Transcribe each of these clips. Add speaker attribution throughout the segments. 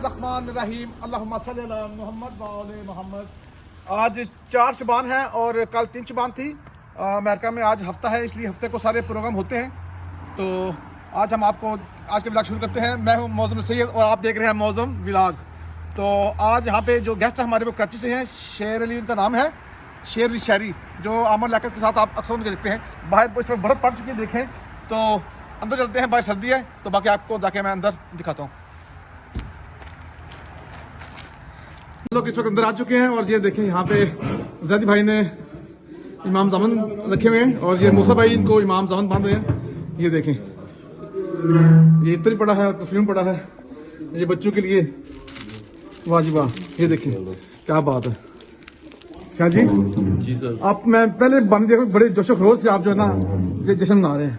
Speaker 1: الرحمن الرحیم اللہم صلی علی محمد وعلی محمد۔ آج 4 شعبان ہے اور کل 3 شعبان تھی۔ امریکہ میں آج ہفتہ ہے، اس لیے ہفتے کو سارے پروگرام ہوتے ہیں۔ تو آج ہم آپ کو آج کے ولاگ شروع کرتے ہیں۔ میں ہوں موزم سید اور آپ دیکھ رہے ہیں موزم ولاگ۔ تو آج یہاں پہ جو گیسٹ ہمارے وہ کراچی سے ہیں، شیر علی ان کا نام ہے، شیر علی شہری، جو عامر لیاقت کے ساتھ آپ اکثر ان کے دیکھتے ہیں۔ باہر اس وقت برف پڑ چکی ہے، دیکھیں تو اندر چلتے ہیں، باہر سردی ہے تو باقی آپ کو جا کے میں اندر دکھاتا ہوں۔ لوگ اس وقت اندر آ چکے ہیں اور یہ دیکھیں یہاں پہ زیدی بھائی نے امام زامن رکھے ہوئے ہیں اور یہ موسیٰ بھائی ان کو امام زامن باندھ رہے ہیں۔ یہ دیکھیں یہ اتنی پڑا ہے اور پرفیوم پڑا ہے یہ بچوں کے لیے، واہ جی واہ۔ یہ دیکھیں کیا بات ہے شاہ جی
Speaker 2: سر،
Speaker 1: آپ میں پہلے باندھ دیا بڑے جوش و خروش سے آپ جو ہے نا یہ جشن منا رہے ہیں۔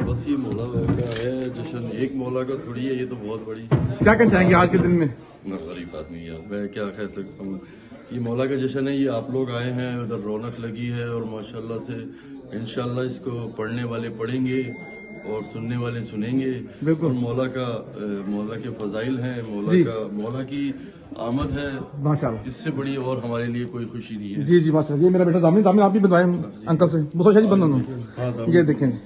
Speaker 2: بس یہ مولا کا ہے جشن، ایک مولا کا تھوڑی ہے، یہ تو بہت بڑی
Speaker 1: کیا کہنا چاہیں گے آج کے دن میں؟
Speaker 2: غریب آدمی ہے، میں کیا کہہ سکتا ہوں۔ یہ مولا کا جشن ہے، یہ آپ لوگ آئے ہیں، ادھر رونق لگی ہے اور ماشاءاللہ سے انشاءاللہ اس کو پڑھنے والے پڑھیں گے اور سننے والے سنیں گے۔
Speaker 1: بالکل۔
Speaker 2: اور مولا کے فضائل ہیں، مولا کی آمد ہے،
Speaker 1: ماشاءاللہ،
Speaker 2: اس سے بڑی اور ہمارے لیے کوئی خوشی نہیں ہے۔
Speaker 1: جی جی ماشاءاللہ۔ یہ میرا بیٹا زامن آپ بھی بنوائے انکل سے، بسو شاہ جی بندن۔ یہ دیکھیں جی،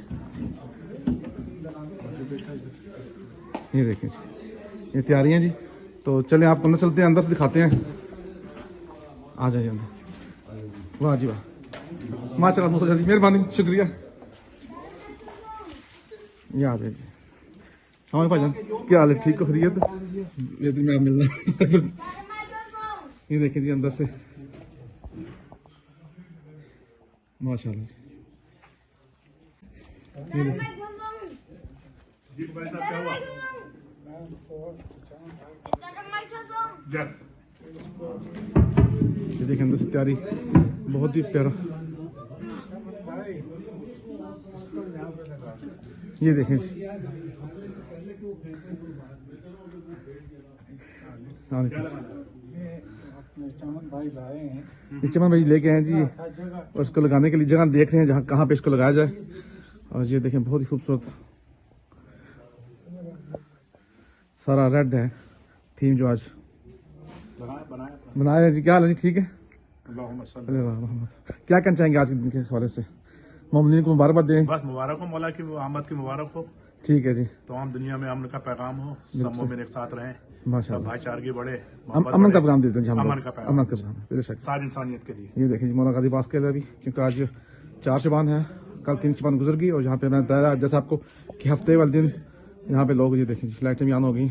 Speaker 1: یہ دیکھیں جی یہ تیاریاں جی۔ تو چلیں آپ اندر چلتے ہیں، اندر سے دکھاتے ہیں۔ آ جائیے اندر، واہ جی واہ ماشاء اللہ، موسیٰ جی مہربانی، شکریہ۔ یہ آ جائیے جی، السلام علیکم بھائی جان، کیا حال ہے؟ ٹھیک ہو؟ خیریت؟ یہ دن میں آپ ملنا۔ یہ دیکھیں جی اندر سے ماشاء اللہ جی۔ یہ دیکھیں اندر سے تیاری بہت ہی پیارا۔ یہ دیکھیں جی، چمن بھائی لے کے آئے جی، اور اس کو لگانے کے لیے جگہ دیکھ رہے ہیں جہاں کہاں پہ اس کو لگایا جائے۔ اور یہ دیکھیں بہت ہی خوبصورت سارا ریڈ ہے تھیم جو آج بنایا ہے جی۔ کیا حال ہے جی؟ ٹھیک ہے؟ کیا کہنا چاہیں گے آج کے دن کے حوالے سے؟ مومنین کو مبارکباد دیں۔
Speaker 3: بس مبارک ہو، مولا کی آمد کی مبارک ہو،
Speaker 1: ٹھیک ہے جی،
Speaker 3: تمام دنیا میں امن کا پیغام ہو، سب مومن ایک ساتھ رہیں،
Speaker 1: ماشاء
Speaker 3: سب
Speaker 1: اللہ۔
Speaker 3: بھائی چارگی بڑھے،
Speaker 1: امن کا پیغام دیتے ہیں جی ہم لوگ،
Speaker 3: امن کا پیغام،
Speaker 1: امن کا پیغام بے شک۔
Speaker 3: ساری انسانیت کے لیے۔
Speaker 1: یہ دیکھیں جی مولانا غازی پاس کے لیے بھی، کیونکہ آج 4 شعبان ہے، کل 3 شعبان گزر گئی، اور یہاں پہ میں بتایا جیسے آپ کو کہ ہفتے والے دن یہاں پہ لوگ، یہ دیکھیں جی لائٹیں بھی آن ہو گئی۔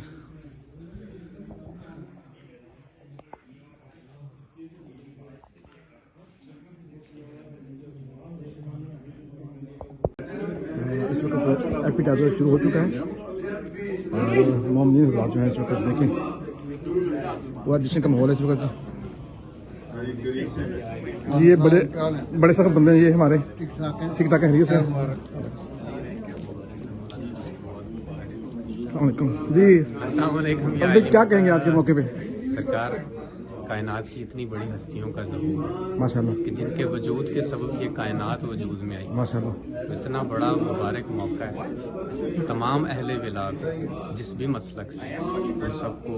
Speaker 1: اس وقت ایپیٹائزر شروع ہو چکا ہے اور مومنین حضرات جو ہیں اس وقت دیکھیں پورا جشن کا ماحول ہے اس وقت جی۔ یہ بڑے سخت بندے ہیں یہ ہمارے، ٹھیک ٹھاک ہیں، خیریت سے؟ السلام علیکم جی۔
Speaker 4: السلام علیکم۔
Speaker 1: کیا کہیں گے آج کے موقع پہ؟
Speaker 4: سرکار کائنات کی اتنی بڑی ہستیوں کا ظہور ہے
Speaker 1: ماشاء اللہ،
Speaker 4: کہ جن کے وجود کے سبب یہ کائنات وجود میں آئی۔
Speaker 1: ماشاء اللہ،
Speaker 4: اتنا بڑا مبارک موقع ہے، تمام اہل ولاد جس بھی مسلک سے ان سب کو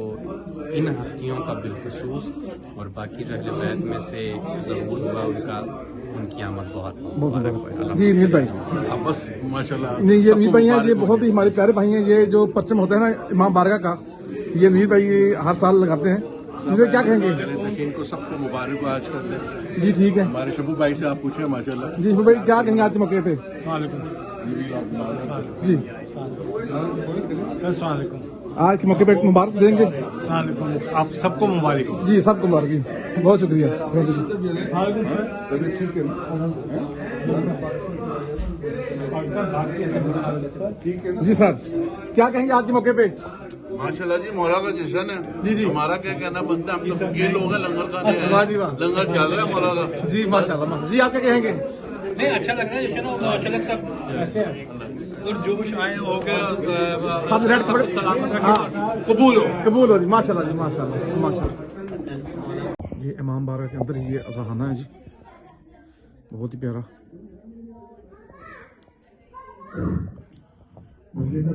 Speaker 4: ان ہستیوں کا بالخصوص اور باقی جو اہل بیت میں سے ظہور ہوا ان کی آمد بہت مبارک ہو۔
Speaker 1: جی امیر بھائی،
Speaker 2: بس ماشاءاللہ
Speaker 1: نہیں یہ امیر بھائی ہیں، یہ بہت ہی ہمارے پیارے بھائی ہیں۔ یہ جو پرچم ہوتا ہے نا امام بارگاہ کا، یہ امیر بھائی ہر سال لگاتے ہیں، مجھے کیا کہیں گے؟
Speaker 5: ان کو سب کو مبارک آج کر دیں۔
Speaker 1: جی ٹھیک ہے
Speaker 5: ہمارے شبو بھائی سے آپ پوچھیں ماشاءاللہ۔
Speaker 1: جی شبو بھائی کیا کہیں گے آج کے موقع پہ؟ جی
Speaker 3: السلام علیکم۔
Speaker 1: آج کے موقع پہ مبارک دیں گے؟
Speaker 3: السلام علیکم، آپ سب کو مبارک ہو۔
Speaker 1: جی سب کو مبارک جی، بہت شکریہ، بہت شکریہ۔
Speaker 5: ٹھیک ہے
Speaker 1: جی سر کیا کہیں گے آج کے موقع پہ؟
Speaker 6: ماشاءاللہ جی، مولا کا جشن ہے
Speaker 1: جی جی،
Speaker 6: ہمارا کیا کہنا بنتا ہے، ہم تو فقیر لوگ ہیں، لنگر کھانے
Speaker 1: واہ جی واہ،
Speaker 6: ہیں، لنگر چل رہا ہے مولا کا۔
Speaker 1: جی ماشاء اللہ جی۔ آپ کیا کہیں گے؟
Speaker 7: نہیں اچھا لگ رہا ہے جشن، ماشاءاللہ سب اور جوش آئے ہو گیا،
Speaker 1: سب
Speaker 7: سلامت
Speaker 1: ہاں
Speaker 7: رکھے،
Speaker 1: قبول ہو جی، ماشاء اللہ جی، ماشاء اللہ ماشاء اللہ۔ یہ امام بارگاہ کے اندر ہی یہ اذاخانہ ہے جی، بہت ہی پیارا۔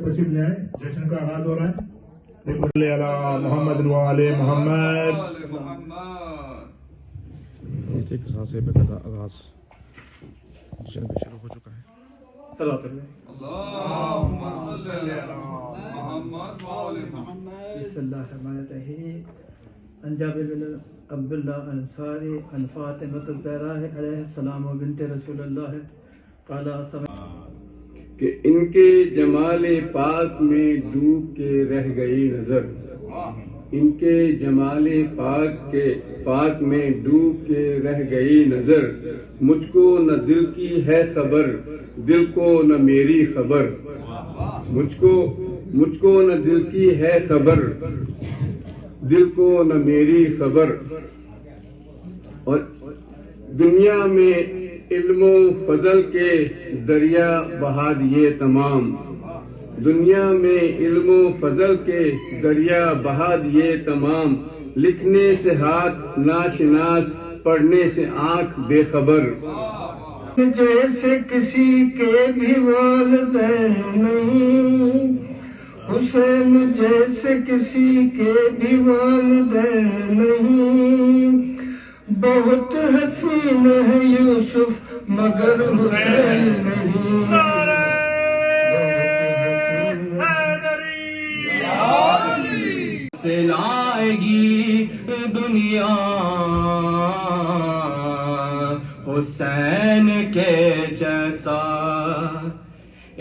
Speaker 3: تشریف لے آئے، جشن کا آغاز ہو رہا ہے۔ محمد وعلى محمد.
Speaker 1: آغاز جشن بھی شروع ہو چکا ہے.
Speaker 8: بسم اللہ الرحمن الرحیم. عن جابر بن عبد اللہ انصاری عن فاطمہ الزہرا علیہ السلام و بنت رسول اللہ قال
Speaker 9: کہ ان کے جمال پاک میں ڈوب کے رہ گئی نظر، ان کے جمال پاک میں ڈوب کے رہ گئی نظر، مجھ کو نہ دل کی ہے خبر، دل کو نہ میری خبر، مجھ کو نہ دل کی ہے خبر، دل کو نہ میری خبر. اور دنیا میں علم و فضل کے دریا بہا دیے تمام، دنیا میں علم و فضل کے دریا بہا دیے تمام، لکھنے سے ہاتھ ناشناس، پڑھنے سے آنکھ بے خبر.
Speaker 8: جیسے کسی کے بھی والدین نہیں، حسین جیسے کسی کے بھی والدین نہیں، بہت حسین ہے یوسف مگر حسین نہیں. سے لائے گی دنیا حسین کے جیسا،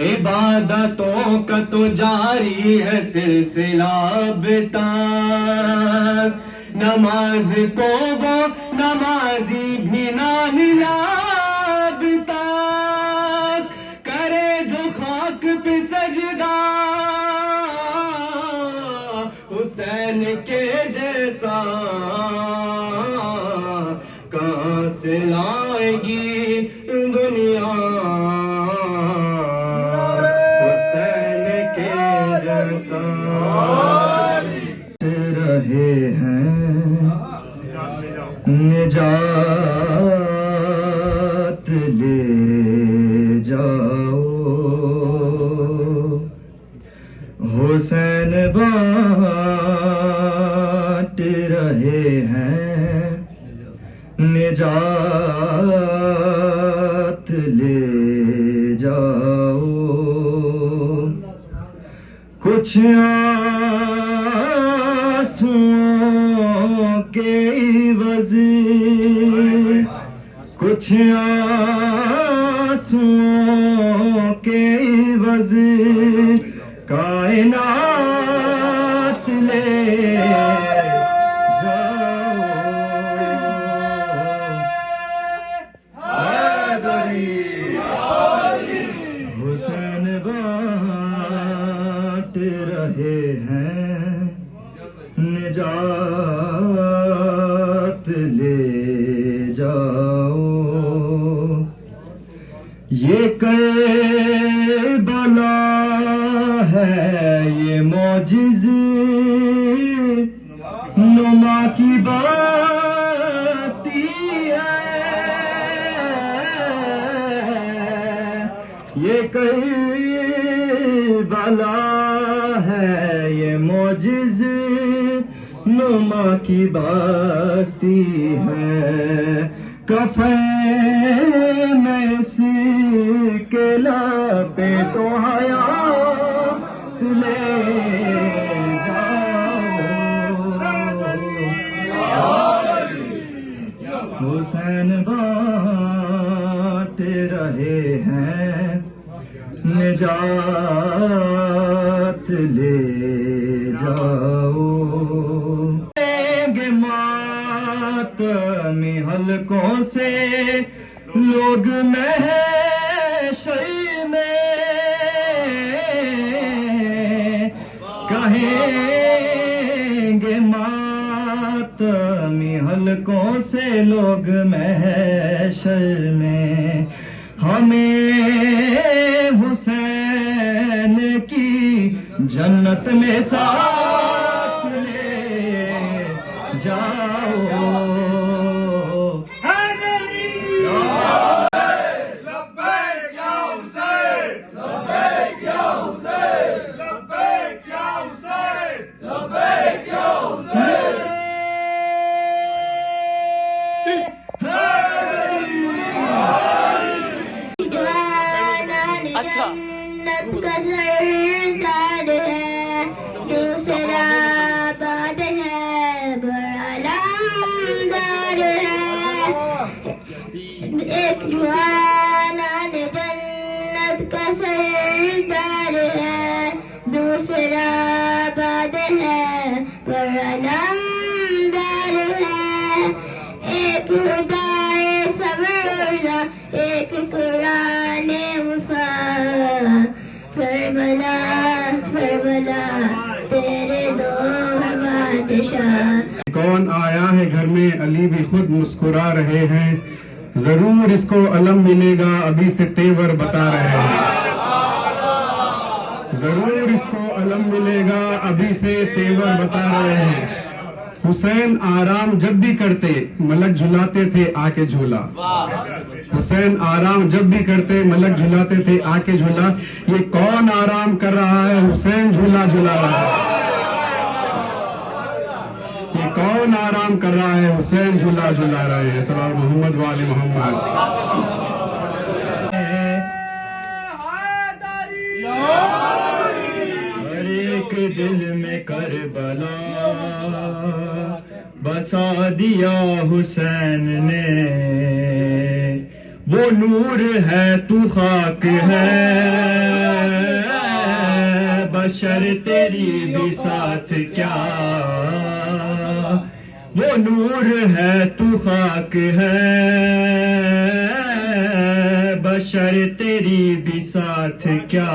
Speaker 8: عبادتوں کا تو جاری ہے سلسلہ اب تک، نماز کو وہ نمازی بھی نہ ملا اب تک، کرے جو خاک پہ سجدہ حسین کے جیسا، کہاں سے لائے گی دنیا حسین کے جیسا. رہے ہیں نجات لے جاؤ، حسین بانٹ رہے ہیں نجات لے جاؤ. کچھ آنسوؤں کے عوض، کچھ آنسوؤں کے عوض کائنات لے جاؤ. حسین بانٹ رہے ہیں نجات لے جاؤ. یہ کربلا ہے یہ معجزہ نما کی بستی ہے، یہ کربلا ہے یہ معجزہ نما کی بستی ہے. کفن میں اس کے لپے تو حیات لے جاؤ. حسین بانٹ رہے ہیں نجات لے جاؤ. ماتمی حلقوں سے لوگ محشر میں کہیں گے، ماتمی حلقوں سے لوگ محشر میں ہمیں حسین کی جنت میں ساتھ لے جاؤ.
Speaker 10: علمدار ہے، ایک خدائے سبرزا، ایک قرآن وفا، کربلا کربلا تیرے دو بادشاہ۔
Speaker 9: کون آیا ہے گھر میں، علی بھی خود مسکرا رہے ہیں، ضرور اس کو علم ملے گا، ابھی سے تیور بتا رہے ہیں، ضرور اس کو علم ملے گا، ابھی سے تیور بتا رہے ہیں۔ حسین آرام جب بھی کرتے ملک جھلاتے تھے آ کے جھولا، حسین آرام جب بھی کرتے ملک جھلاتے تھے آ کے جھولا، یہ کون آرام کر رہا ہے، حسین جھولا جھلا رہا ہے، یہ کون آرام کر رہا ہے، حسین جھولا جھلا رہے ہیں۔ سلام محمد وآل محمد۔ ہر ایک دل میں کربلا بسا دیا حسین نے، وہ نور ہے تو خاک ہے، بشر تیری بھی ساتھ کیا، وہ نور ہے تو خاک ہے، بشر تیری بھی ساتھ کیا،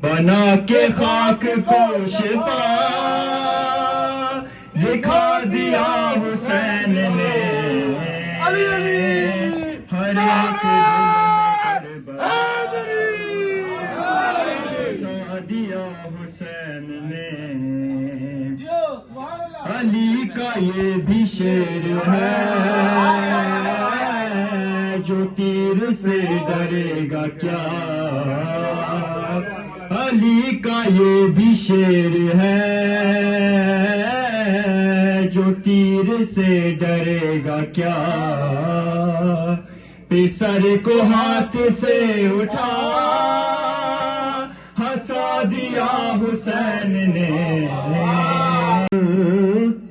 Speaker 9: بنا کے خاک کو شفا دکھا دیا حسین نے، ہر ایک دل بسا دیا حسین نے۔ علی کا یہ بھی شعر ہے، جو تیر سے ڈرے گا کیا، علی کا یہ بھی شعر ہے، جو تیر سے ڈرے گا کیا، پسر کو ہاتھ سے اٹھا ہنسا دیا حسین نے،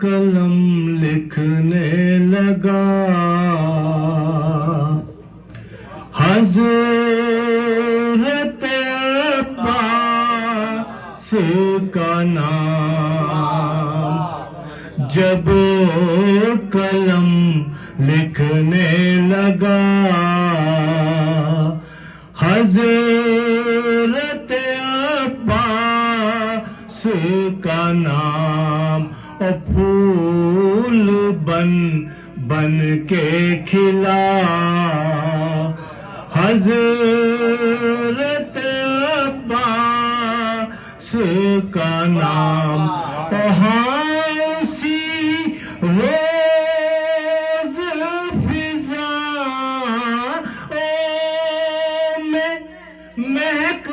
Speaker 9: قلم لکھنے لگا حضرت عباس کا نام، جب قلم لکھنے لگا حضرت عباس کا نام، اور پھول بن بن کے کھلا حضرت عباس کا نام، اور ہنسی روز فضا میں مہک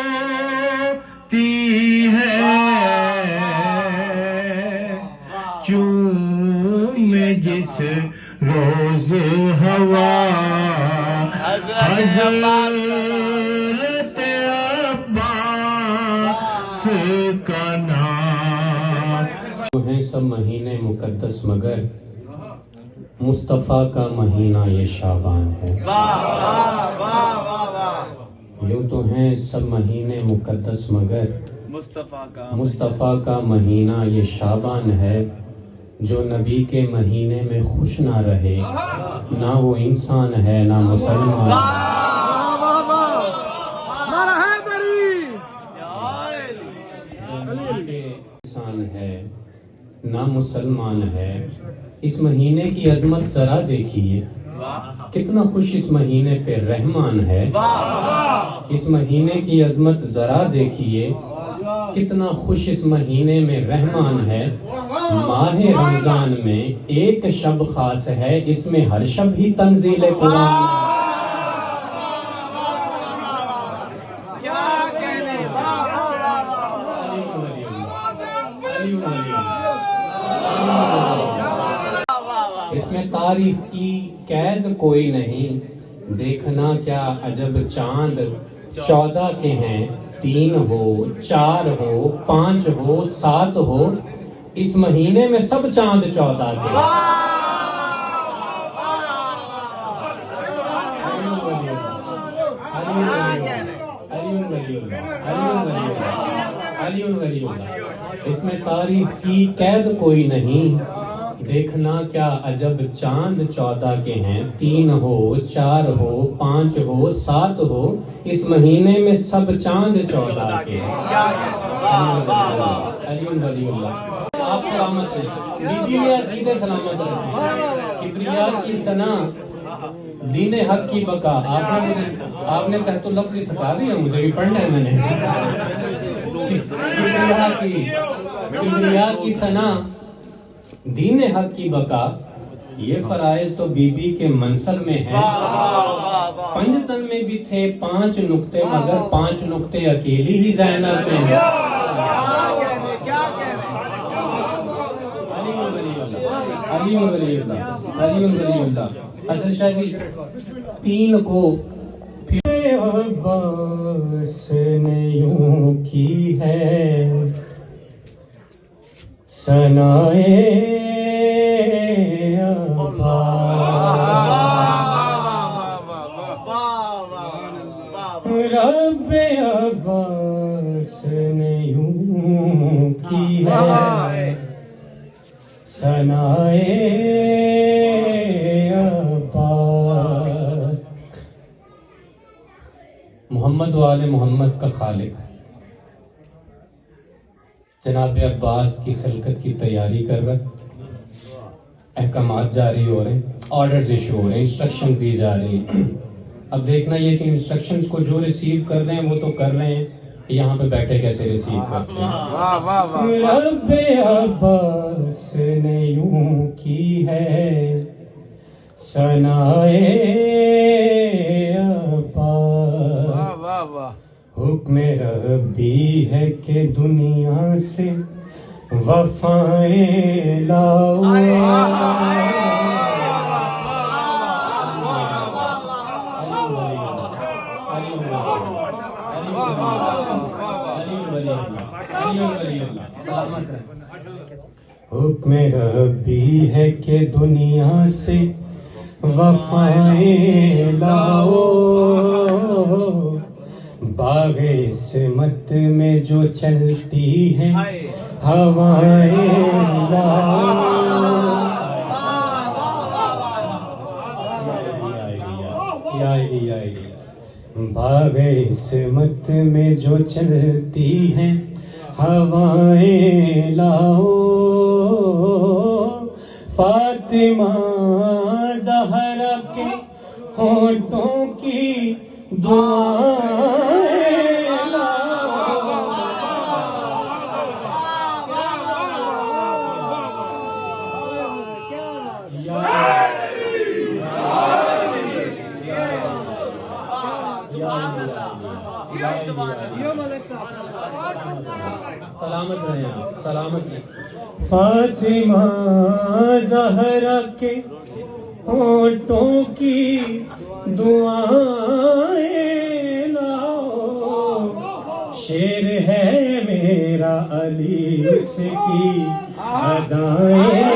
Speaker 9: ہوتی ہے، چوم جس روز ہوا حضرت عباس کا نام۔
Speaker 4: ہیں سب مہینے مقدس مگر مصطفیٰ کا مہینہ یہ شعبان ہے، یوں تو ہیں سب مہینے مقدس مگر مصطفیٰ کا مہینہ یہ شعبان ہے، جو نبی کے مہینے میں خوش نہ رہے، نہ وہ انسان ہے نہ مسلمان انسان ہے نہ مسلمان ہے۔ اس مہینے کی عظمت ذرا دیکھیے، کتنا خوش اس مہینے پہ رحمان ہے، اس مہینے کی عظمت ذرا دیکھیے، کتنا خوش اس مہینے میں رحمان ہے۔ ماہ رمضان میں ایک شب خاص ہے، اس میں ہر شب ہی تنزیل قرآن ہے۔ اس میں تاریخ کی قید کوئی نہیں، دیکھنا کیا عجب چاند 14 کے ہیں، 3 ہو 4 ہو 5 ہو 7 ہو، اس مہینے میں سب چاند 14 کے ہیں۔ اس میں تاریخ کی قید کوئی نہیں، دیکھنا کیا عجب چاند 14 کے ہیں، 3 ہو 4 ہو 5 ہو 7 ہو، اس مہینے میں سب چاند 14 کے ہیں۔ علی ولی اللہ، آپ سلامت رہیں، بیوی نے عقیدے سلامت رکھیں، کبریا کی ثنا، دین حق کی بقا۔ آپ نے تحت لفظ تھکا دیا، مجھے بھی پڑھنا ہے میں نے۔ کبریا کی ثنا، دین حق کی بقا، یہ فرائض تو بی بی کے منصب میں ہے۔ پنجتن میں بھی تھے 5 نقطے، مگر 5 نقطے اکیلی ہی زینب میں ہیں۔ علی ولی اللہ، علی ولی اللہ۔ حسن شاہ جی 3 کو پھر عباس نے یوں کی ہے ثنائے رب عباس نے یوں کی ہے ثنائے عباس۔ محمد و آل محمد کا خالق جناب عباس کی خلقت کی تیاری کر رہا ہے، احکامات جاری ہو رہے ہیں، آرڈرز ایشو ہو رہے ہیں، انسٹرکشنز دی جا رہی ہیں۔ اب دیکھنا یہ کہ انسٹرکشنز کو جو ریسیو کر رہے ہیں وہ تو کر رہے ہیں، یہاں پہ بیٹھے کیسے ریسیو کرتے ہیں۔ رب عباس نے یوں کی ہے ثنائے عباس، حکم ربی ہے کہ دنیا سے وفائیں لاؤ، حکم ربی ہے کہ دنیا سے وفائیں لاؤ، باغ عصمت میں جو چلتی ہیں ہوائیں لاؤ، باغ عصمت میں جو چلتی ہیں ہوائیں لاؤ، فاطمہ زہرا کے ہونٹوں کی دعائیں سلامت رہیں آپ، سلامت رہیں۔ فاطمہ زہرا کے ہونٹوں کی دعائیں لاؤ، شعر ہے میرا علی سے کی ادائیں،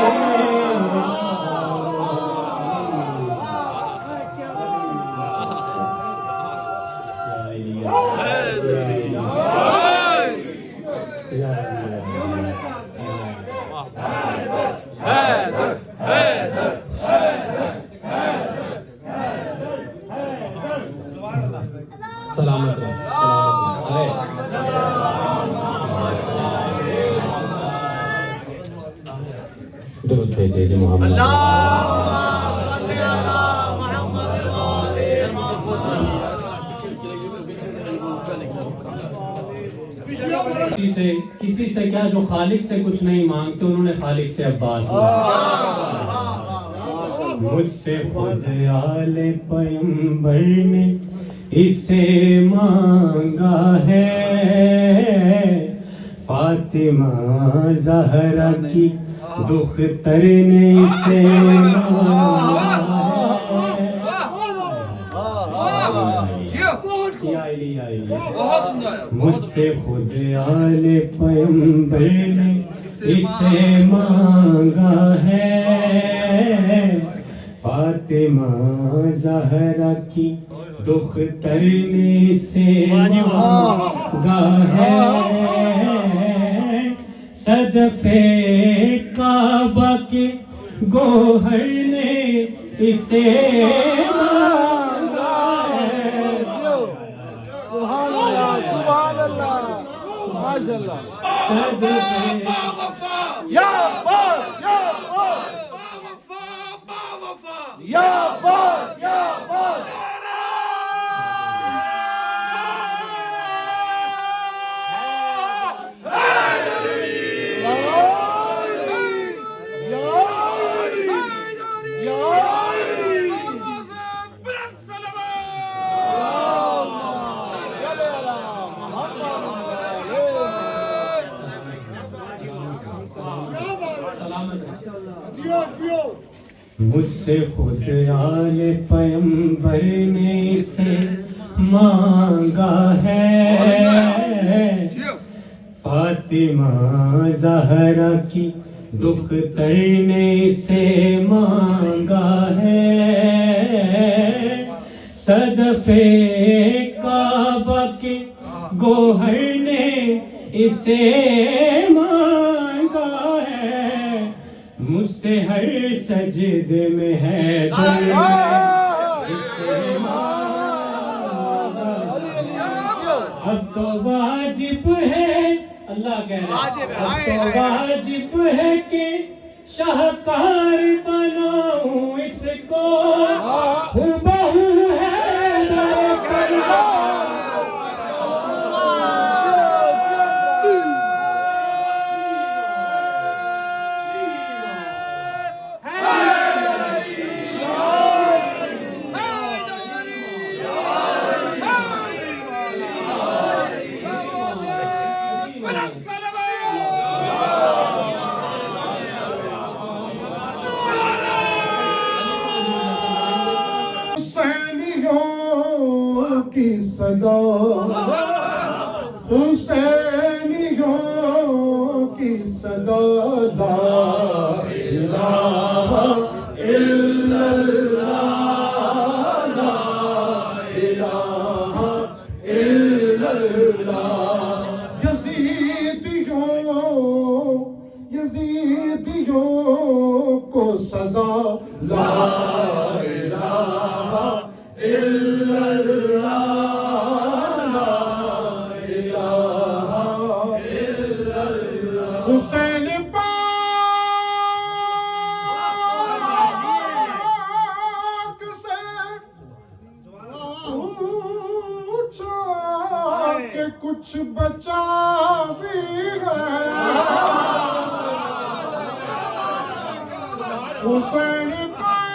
Speaker 4: سلامت رہے، درود بھیجے جی محمد۔ کسی سے کیا جو خالق سے کچھ نہیں مانگتے، انہوں نے خالق سے عباس مانگا۔ مجھ سے خود آل پیغمبر نے اسے مانگا ہے، فاطمہ زہرا کی دختر نے اسے مانگا ہے، مجھ سے خود آل پیغمبر نے اسے مانگا ہے، فاطمہ زہرا کی دختر نے اسے مانگا ہے،
Speaker 11: صدفے کعبہ کے گوہر نے اسے مانگا ہے.
Speaker 1: سبحان اللہ سبحان اللہ ماشاء اللہ. یا باس یا باس یا باس یا باس.
Speaker 11: مجھ سے خود آل پیمبر نے اسے مانگا ہے. فاطمہ زہرا کی دختر نے اسے مانگا ہے. صدفے کعبہ کے گوہر نے اسے مانگا ہے. مجھ سے ہر سجدے میں ہے دل اسے مانگا. اب تو واجب ہے اللہ کہہ رہا ہے اب تو واجب ہے کہ شاہکار بناؤں اس کو. بہو ہے در کربلا
Speaker 3: صدا حسینیوں کی صدا لا الہ الا اللہ لا الہ الا اللہ. یزیدیوں کو سزا لا الہ الا اللہ. حسین پاک سے پوچھا کہ کچھ بچا بھی ہے. حسین پاک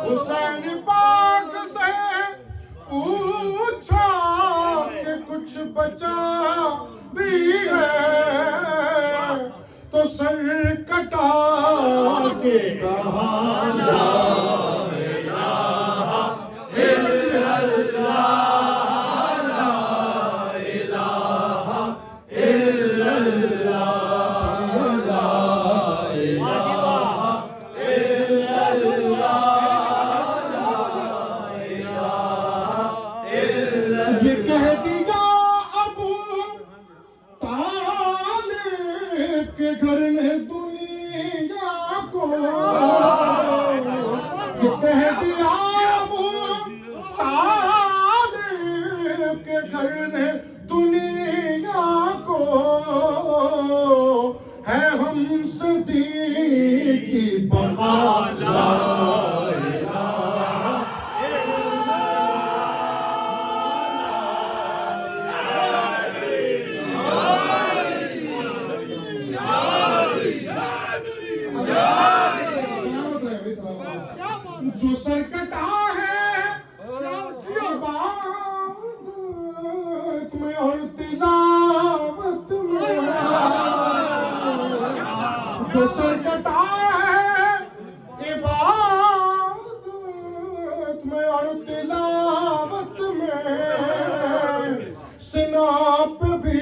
Speaker 3: حسین پاک سے پوچھا کہ کچھ بچا بھی ہے. تو سر کٹا کے کہا لا الہ الا اللہ لا الہ الا اللہ لا الہ الا اللہ. یہ کہہ دیا ابو طالب کے گھر نے دنیا کو. یہ کہہ دیا ابو طالب کے گھر نے دنیا کو. ہے ہم صدیق کی بقا لا جو سر کٹا ہے عبادت میں اور تلاوت میں. جو سر کٹا ہے عبادت میں اور تلاوت میں. سنا پہ بھی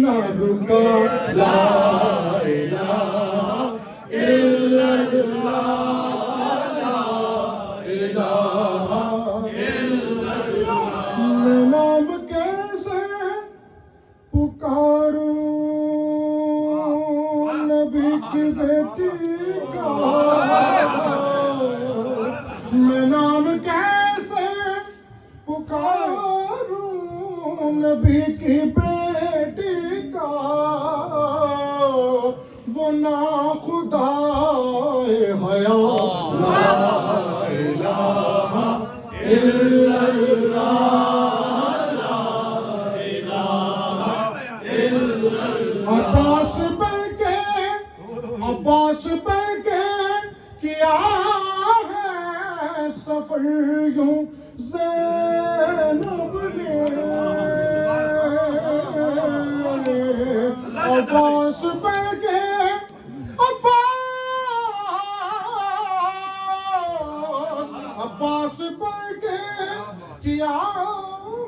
Speaker 3: نہ رکا لا الہ الا اللہ لا الہ الا نبی کی بیٹی کا وہ نا خدا حیا لا الہ الا اللہ لا الہ الا اللہ. عباس بن کے کیا ہے سفر یوں زینب نے. عباس بن کے عباس بن کے کیا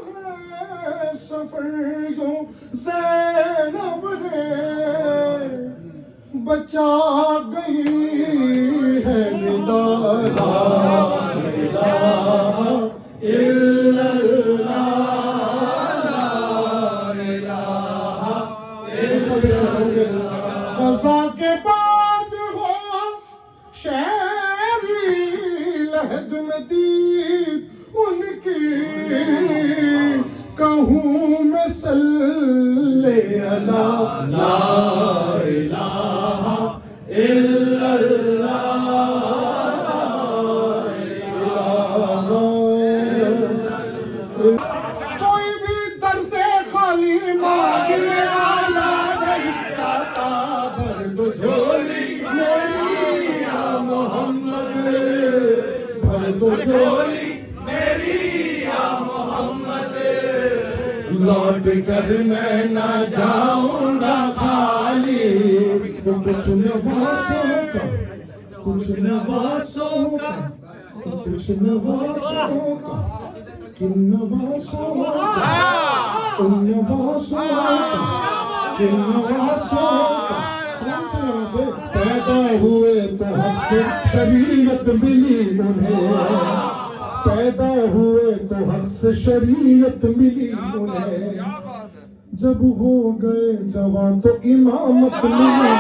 Speaker 3: ہے سفر یوں زینب نے. بچا گئی ہے ندا لا الہ الا اللہ لا الہ الا اللہ. قضا کے بعد ہو شہری لحد میں دید ان کی کہوں میں صلی اللہ لا الہ الا اللہ کوئی بھی در سے خالی مانگنے والا نہیں جاتا. بھر دو جھولی میری یا محمد بھر دو جھولی میری یا محمد. لوٹ کر میں نہ جاؤں گا خالی. کچھ نوازوں کا کچھ نوازوں کا کچھ نوازوں کا کن نوازوں کا ان نوازوں کا کن نوازوں کا. پیدا ہوئے تو حق سے شریعت ملی انہیں. پیدا ہوئے تو حق سے شریعت ملی انہیں. جب ہو گئے جوان تو امامت ملی.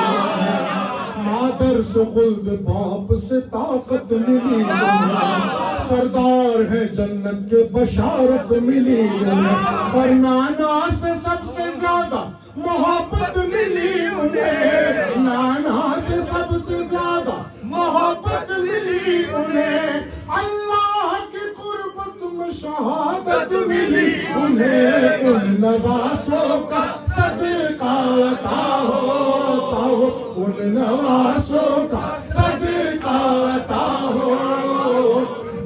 Speaker 3: مادر سے خلد باپ سے طاقت ملی انہیں. سردار ہے جنت کے بشارت ملی انہیں. اور نانا سے سب سے زیادہ محبت ملی انہیں. نانا سے سب سے زیادہ محبت ملی انہیں. اللہ کی قربت میں شہادت ملی انہیں. ان نوازوں کا صدقہ عطا ہو. ان نوازوں کا صدقہ عطا ہو.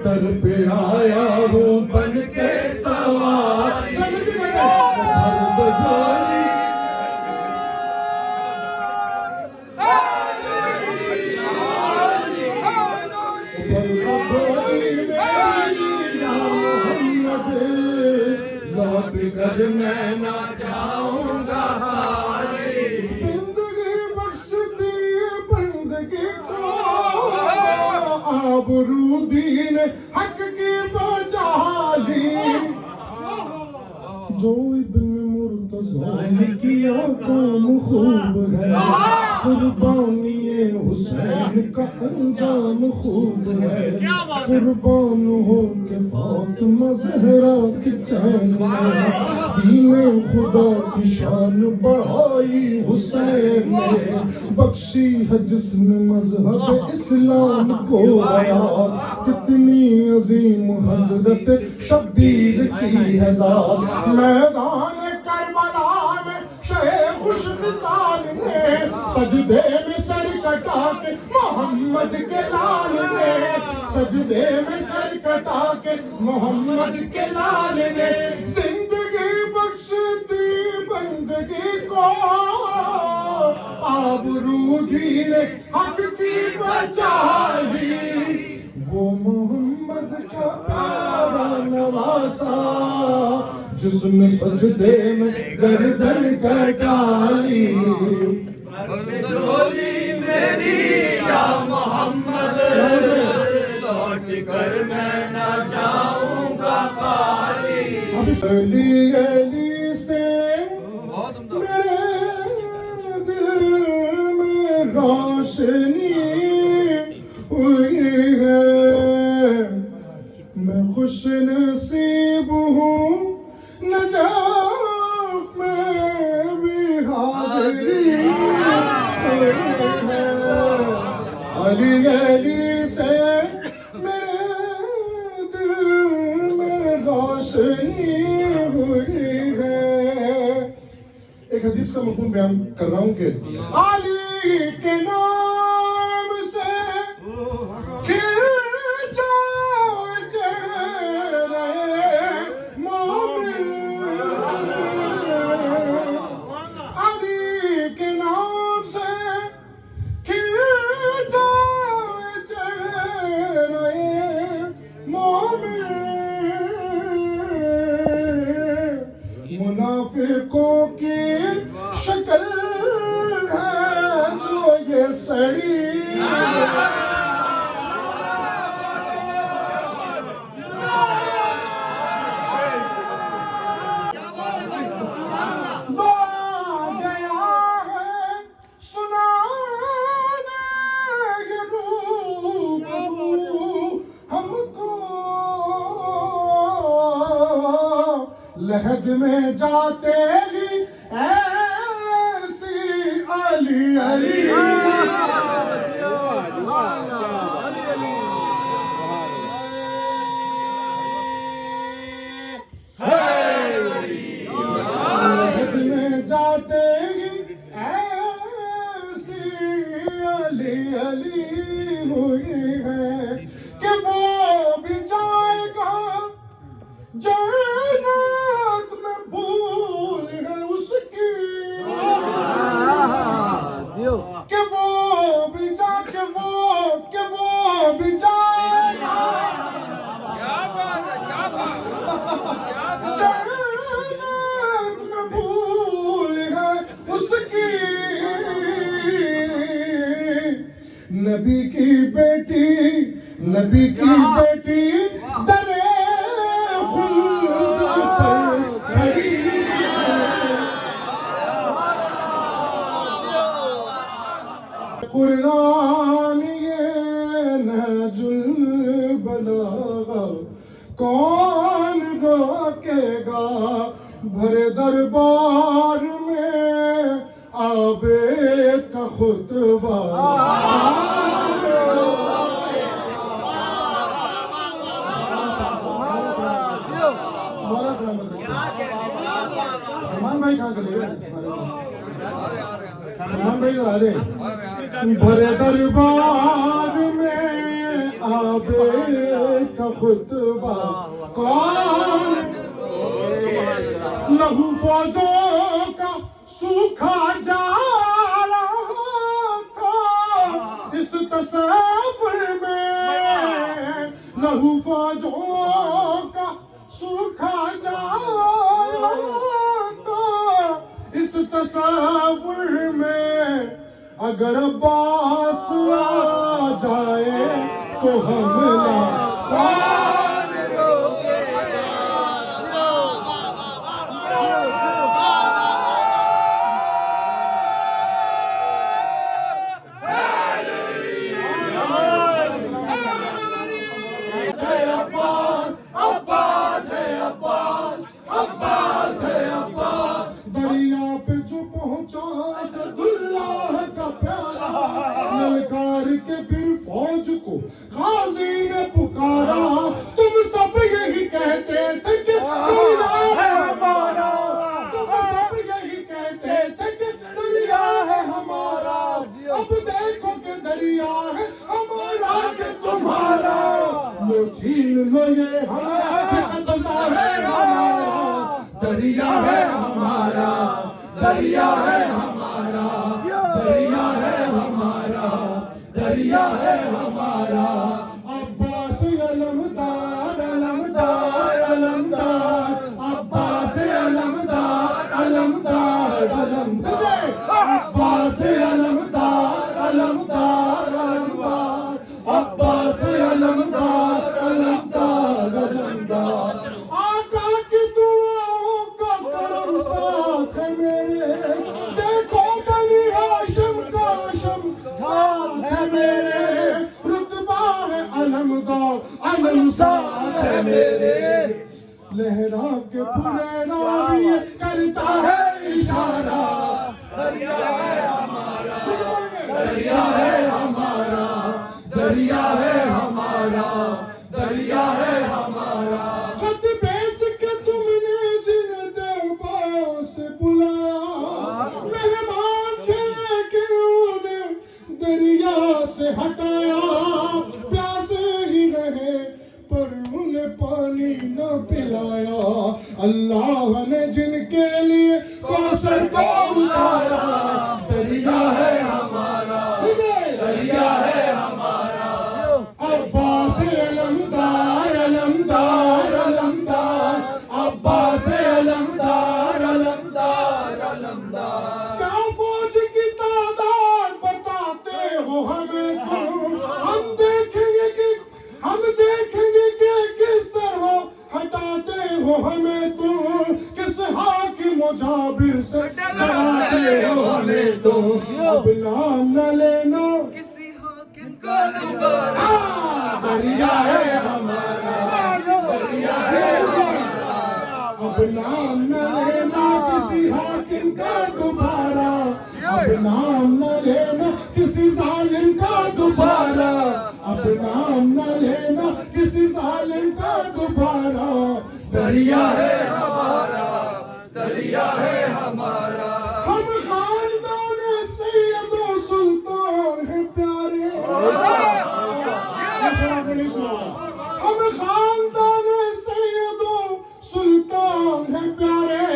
Speaker 3: در پہ آیا ہوں بن کے سوار. بھر دو جھولی لوٹ کر میں نہ جاؤں گا خالی. زندگی بخش دی بندگی کو آبرو دین حق کی بچا لی. جو ابن مرتضیٰ نے کیا کام خوب ہے. قربانی حسین کا انجام خوب ہے. قربان ہو کے فاطمہ زہرا کے چین میں دین خدا کی شان بڑھائی حسین نے. بخشی ہے جس نے مذہب اسلام کو آیا. کتنی عظیم حضرت شبیر کی ہے ذات. میدان کربلا میں شہ خوش خصال نے سجدے میں سر کٹا کے محمد کے لال نے. سجدے میں سر کٹا کے محمد کے لال نے. زندگی بخش دی بندگی کو آبرو دین حق کی بچا لی. وہ محمد کا پیارا نواسا جس نے سجدے میں گردن کٹا لی. میری یا محمد لوٹ کر میں نہ جاؤں گا خالی. علی علی سے میرے دل میں روشنی ہوئی ہے. میں خوش نصیب ہوں نہ جا علی علی سے میرے دل میں روشنی ہوئی ہے. ایک حدیث کا مفہوم بیان کر رہا ہوں کہ علی کے نام سے کھینچا چہرہ مومن. علی کے نام سے کھینچا چہرہ مومن. منافقوں کی شکل ہے جو یہ سڑی. وہ گیا ہے سنانے یہ روبرو ہم کو. لحد میں جاتے ہی ایسی علی علی. لحد میں جاتے ہی ایسی علی علی ہوئی ہے کہ وہ بھی جائے گا جنت میں بھول ہے اس کی. کہ وہ بھی جا کہ وہ بھی جائے گا جنت میں بھول ہے اس کی. نبی کی بیٹی درے خلد پر کھڑی ہے. قرآن یہ نہج البلاغہ کون گا بھرے دربار میں عابد کا خطبہ. سلمان بھائی کہاں چلے گئے؟ سلمان بھائی ذرا دیں. بھرے دربار میں عابد کا خطبہ کون. لہو فوجوں کا سوکھا جا رہا تھا اس تصور میں. لہو فوجوں کا سوکھا جا رہا تھا اس تصور میں. اگر عباس آ جائے تو حملہ کون روکے گا. دریا پہ جو پہنچا اسداللہ کا پیارا للکار کے پھر فوج کو غازی نے پکارا. تم سب یہی کہتے تھے کہ دریا ہے ہمارا. تم سب یہی کہتے تھے کہ دریا ہے ہمارا. اب دیکھو کہ دریا ہے ہمارا کہ تمہارا. لو چھین لو یہ ہمارا قبضہ ہے ہمارا. دریا ہے ہمارا. دریا ہے ہمارا. دریا ہے ہمارا. دریا ہے ہمارا. عباس علمدار علمدار علمدار. عباس علمدار علمدار علمدار. عباس علمدار علمدار علمدار. عباس علمدار علمدار علمدار. آقا کی دعاؤں کا کرم ساتھ ہے میرے. دیکھو بنی ہاشم کا شم ساتھ ہے میرے. رتبہ ہے علمدار علم ساتھ ہے میرے. لہرا کے پھریرا بھی کرتا ہے اشارہ. دریا ہے ہمارا. دریا ہے ہمارا. اللہ نے جن کے لیے کوثر کو اتارا دریا ہے ہمارا دریا ہے ہمارا عباس علمدار علمدار علمدار عباس علمدار علمدار علمدار کیا فوج کی تعداد بتاتے ہو ہمیں تم ہم دیکھیں گے کہ کس طرح ہٹاتے ہو ہمیں تم کس حاکم و جابر سے ڈراتے ہو ہمیں تم اب نام نہ لینا کسی حاکم کا دوبارہ دریا ہے ہمارا دریا ہے ہمارا اب نام نہ لینا کسی حاکم کا دوبارہ اب نام نہ لینا کسی ظالم کا دوبارہ اب نام نہ لینا کسی ظالم کا دوبارہ دریا ہے ہمارا دریا ہے ہمارا ہم خاندان سید و سلطان ہیں پیارے ہم خاندان سید و سلطان ہیں پیارے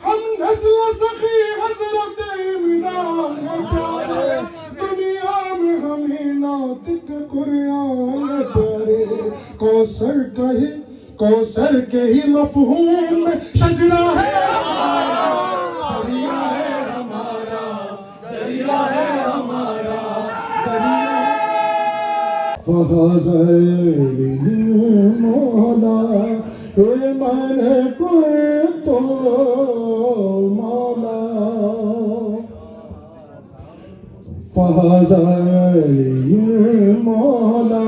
Speaker 3: ہم نسل سخی حضرت عمران ہیں پیارے دنیا میں ہمیں ناطق قرآن ہے پیارے کوثر کے ہی مفہوم میں شجرہ ہے ہمارا دریا ہے ہمارا دریا ہے ہمارا دریا فغزلی مولا اے من کوئی تو مولا فغزلی مولا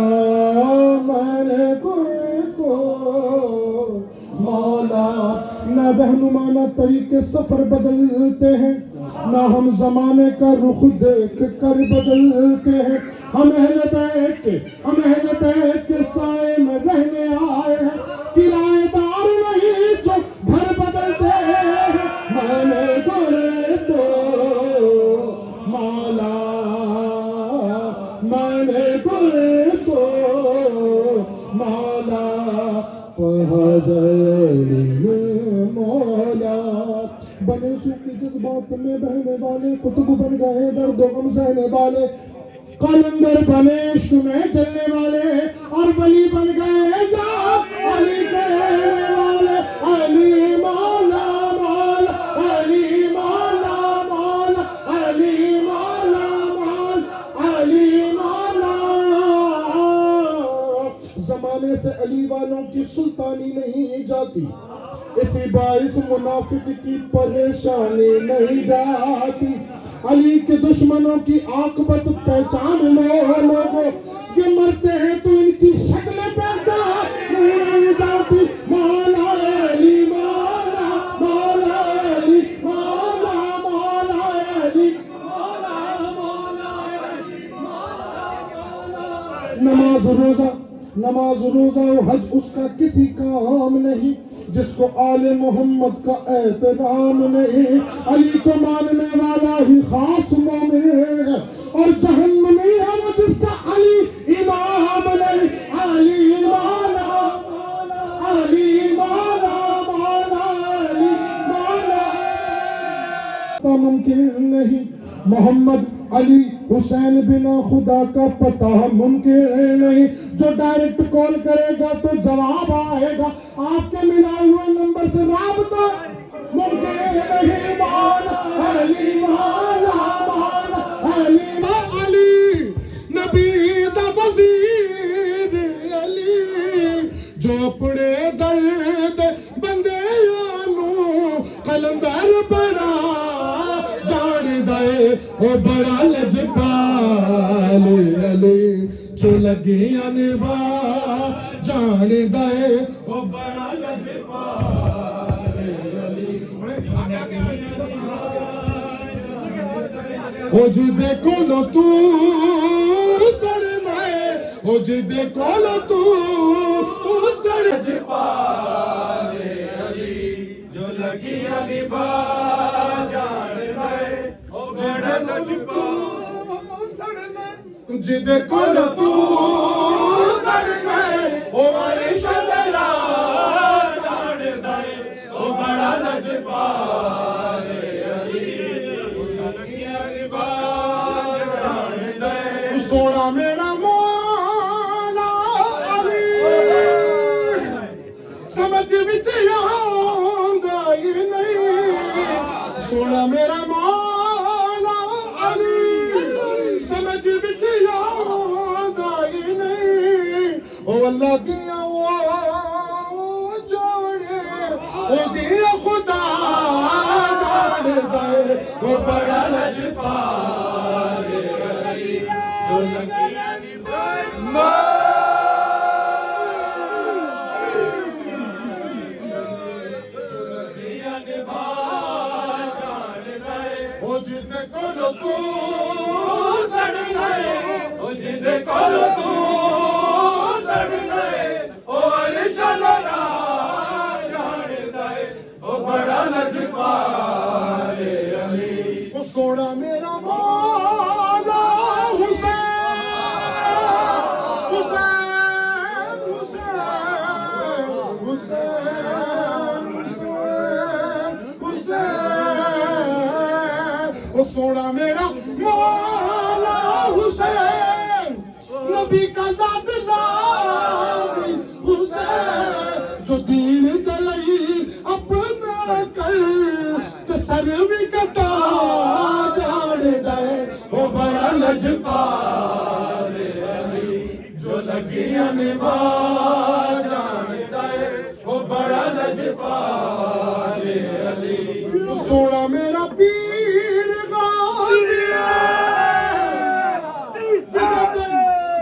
Speaker 3: من کوئی تو مولا نہ رہنما نہ طریق سفر بدلتے ہیں نہ ہم زمانے کا رخ دیکھ کر بدلتے ہیں ہم اہل بیت کے سائے میں رہنے آئے ہیں کرایہ دار نہیں جو گھر بدلتے ہیں میں نے گرے تو مولا میں نے گرے تو مولا فحضر مولا بنے صوفی جذبات میں بہنے والے قطب بن گئے درد و غم سہنے والے قلندر بنے عشق میں چلنے والے اور ولی بن گئے یا علی کہنے والے علی مولا مولا علی مولا مولا علی مولا مولا علی مولا زمانے سے علی والوں کی سلطانی نہیں جاتی اسی باعث منافق کی پریشانی نہیں جاتی علی کے دشمنوں کی عاقبت پہچان لو لوگوں یہ مرتے ہیں تو ان کی شکل پہچان نہیں جاتی مولا علی مولا مولا علی مولا مولا علی مولا مولا علی مولا نماز روزہ و حج اس کا کسی کام نہیں جس کو آل محمد کا احترام نہیں علی کو ماننے والا ہی خاص مومن ہے اور جہنمی ہے وہ جس کا علی امام نہیں علی مولا علی مولا مولا علی مولا ممکن نہیں محمد علی حسین بنا خدا کا پتہ ممکن نہیں جو ڈائریکٹ کال کرے گا تو جواب آئے گا آپ کے ملائے ہوئے نمبر سے رابطہ ممکن نہیں مولا علی مولا مولا علی علی نبی دا وزیر علی جو اپنے درد بندیاں قلندر بڑا جان دے وہ بڑا لجپال علی جو لگیاں نبا جان دے وہ بڑا لجپال علی او جدے کولو تو سڑ میں او جدے کولو تو سڑ لجپال علی جو لگیاں نبا جان دے وہ بڑا لجپال جدے کولو تو سڑ میں او والے شدرا جان دے او سونا میرا مولا علی سمجھ وچ آندا ہی نہیں سونا میرا مولا علی سمجھ وچ آندا ہی نہیں او اللہ دیاں او جانے او دیا خدا جاندا ہے او بڑا لجپال سونا میرا مولا حسین حسین حسین حسین حسین حسین سونا میرا مولا حسین نبی کا لاڈلا حسین جو دین دلائی اپنا کر سر بھی کٹا جان دے وہ بڑا لجپال علی جو لگیاں نبھا جان دے وہ بڑا لجپال علی سونا میرا پیر غازی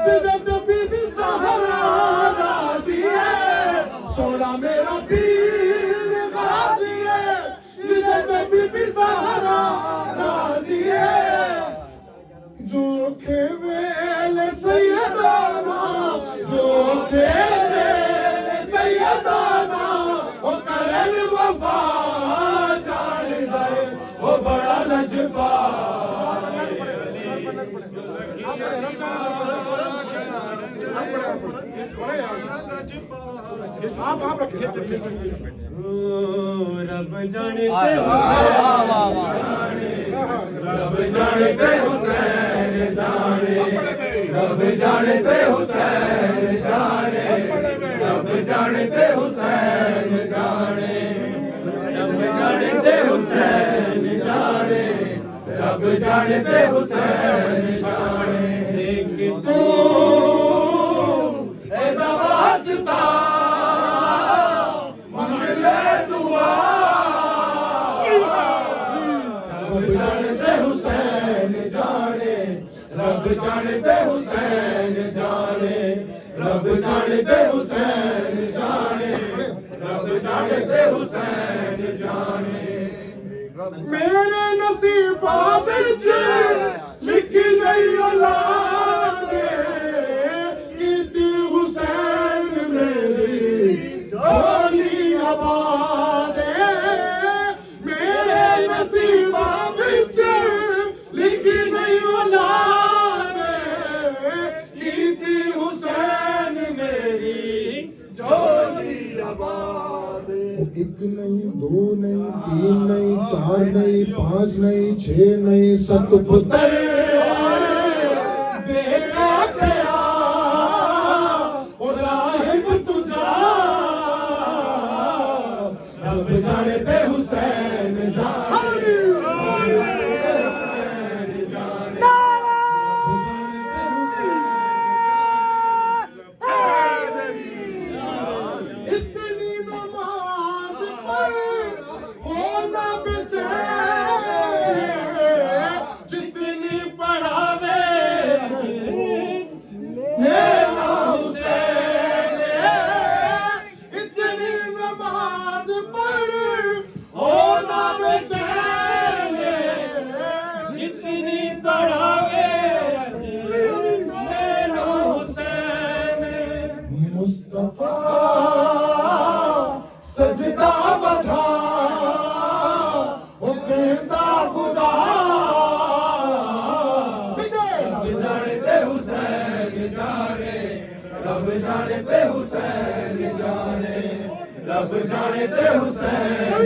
Speaker 3: جدت بی بی سہرا راضی ہے سونا میرا پیر غازی ہے جدت بی بی سہرا راضی ہے جو کھیویل سیدانا جو کھیویل سیدانا وہ کرن وفا جان دے وہ بڑا لجپال
Speaker 11: رب جانتے رب جانتے حسین جانے رب جانتے حسین جانے رب جانتے حسین جانے رب جانتے حسین جانے رب جانتے حسین جانے دیکھ تو اے واسطہ رب جانتے حسین جانے رب جانتے حسین جانے رب جانتے حسین جانے رب جانتے حسین جانے میرے نصیباں وچ لکھی گئی اولاد کیتی حسین میری جھولی آباد میرے نصیباں وچ لکھی گئی اولاد کیتی حسین میری جھولی آباد ایک نہیں دو نہیں تین نہیں چار نہیں پانچ نہیں چھ نہیں ست پتر دیکھا گیا اور راہب تجھا رب جانتے حسین جانے اتنی نماز پڑھ ہونا بچین جتنی پڑھاوے میرا حسین اتنی نماز پڑھ ہونا بچین جتنی پڑھاوے میرا حسین مصطفیٰ سجدہ بدھا وہ کہتا خدا رب جانتے حسین جانے رب جانتے حسین جانے رب جانتے حسین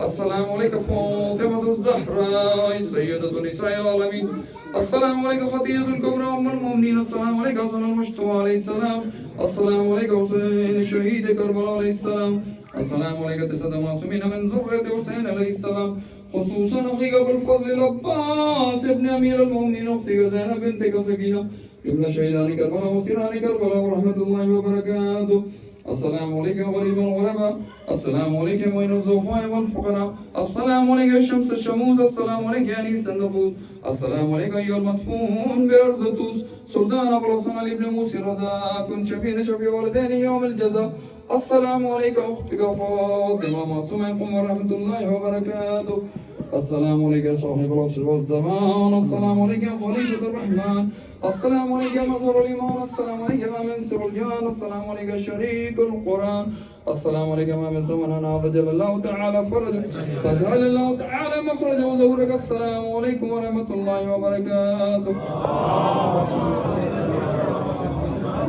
Speaker 7: السلام عليك فاطمة الزهراء سيدة نساء العالمين السلام عليك خديجة الكبرى أم المؤمنين السلام عليك حسن المجتبى عليه السلام السلام عليك حسين شهيد كربلاء عليه السلام السلام عليك تسعة معصومين من ذرية حسين عليه السلام خصوصا أخيك أبو الفضل العباس ابن أمير المؤمنين أختك زينب بنتك سكينة ابن شهيدان كربلاء وسيران كربلاء ورحمة الله وبركاته السلام عليكم غريب الغرباء السلام عليكم وين الضعفاء والفقراء السلام عليك الشمس الشموس السلام عليك أنيس النفوس السلام عليك أيها المدفون بأرض طوس سلطان أبو الحسن ابن موسى رزاق كن شفيع شفيع والدين يوم الجزاء السلام عليك أختك فاطمة معصومكم ورحمة الله وبركاته السلام عليك صاحب العصر والزمان السلام عليك خليفة الرحمن السلام عليك مظهر الإيمان السلام عليك ما من سر الجان السلام عليك شريك القرآن السلام عليك ما من زمن عظجل الله تعالى فرجه فاجعل الله تعالى مخرجه وزورك السلام عليكم ورحمة الله وبركاته